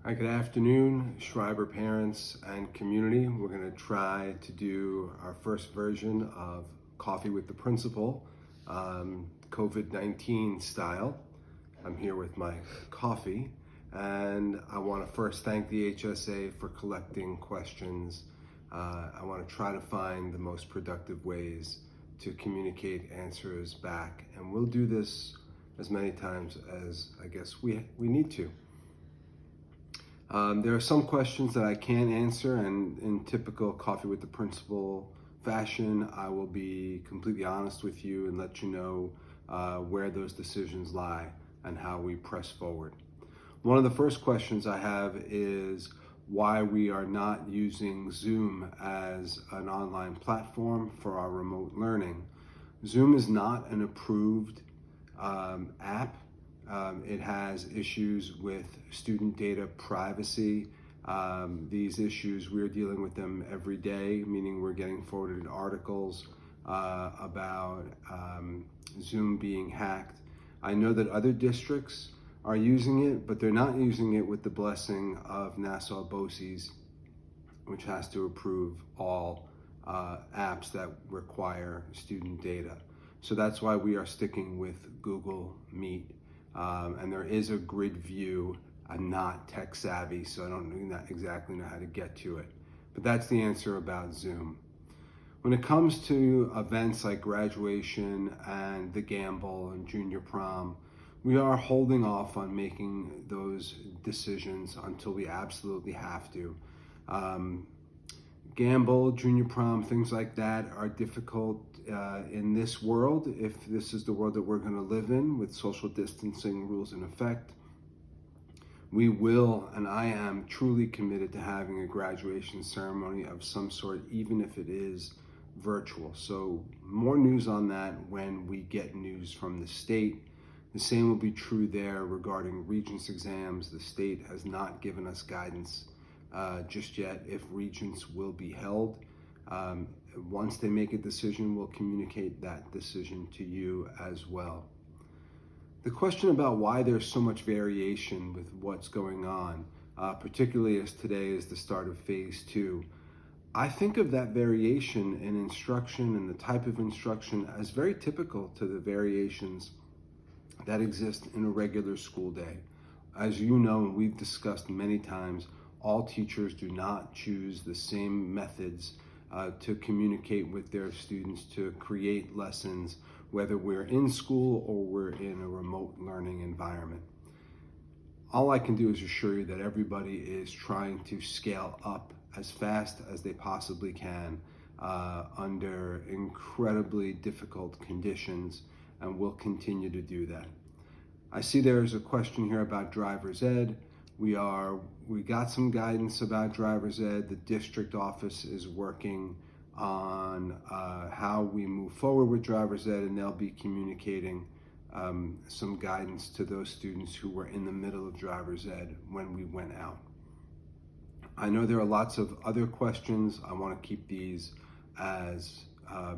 Hi, good afternoon, Schreiber parents and community. We're going to try to do our first version of Coffee with the Principal, COVID-19 style. I'm here with my coffee, and I want to first thank the HSA for collecting questions. I want to try to find the most productive ways to communicate answers back, and we'll do this as many times as I guess we need to. There are some questions that I can't answer, and in typical Coffee with the Principal fashion, I will be completely honest with you and let you know where those decisions lie and how we press forward. One of the first questions I have is why we are not using Zoom as an online platform for our remote learning. Zoom is not an approved app. It has issues with student data privacy. These issues, we're dealing with them every day, meaning we're getting forwarded articles about Zoom being hacked. I know that other districts are using it, but they're not using it with the blessing of Nassau BOCES, which has to approve all apps that require student data. So that's why we are sticking with Google Meet. And there is a grid view. I'm not tech savvy, so I don't exactly know how to get to it. But that's the answer about Zoom. When it comes to events like graduation and the gamble and junior prom, we are holding off on making those decisions until we absolutely have to. Gamble, junior prom, things like that are difficult in this world, if this is the world that we're going to live in with social distancing rules in effect. We will, and I am truly committed to having a graduation ceremony of some sort, even if it is virtual. So more news on that when we get news from the state. The same will be true there regarding Regents exams. The state has not given us guidance just yet if Regents will be held. Once they make a decision, we'll communicate that decision to you as well. The question about why there's so much variation with what's going on, particularly as today is the start of phase 2, I think of that variation in instruction and the type of instruction as very typical to the variations that exist in a regular school day. As you know, and we've discussed many times, all teachers do not choose the same methods to communicate with their students, to create lessons, whether we're in school or we're in a remote learning environment. All I can do is assure you that everybody is trying to scale up as fast as they possibly can under incredibly difficult conditions, and will continue to do that. I see there is a question here about driver's ed. We got some guidance about driver's ed. The district office is working on how we move forward with driver's ed, and they'll be communicating some guidance to those students who were in the middle of driver's ed when we went out. I know there are lots of other questions. I want to keep these as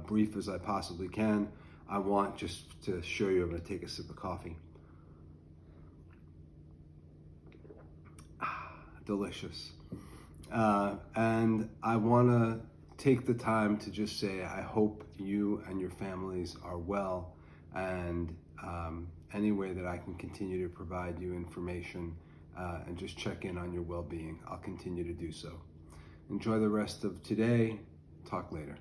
brief as I possibly can. I want just to show you, I'm going to take a sip of coffee. Delicious. And I want to take the time to just say I hope you and your families are well, and any way that I can continue to provide you information and just check in on your well-being, I'll continue to do so. Enjoy the rest of today. Talk later.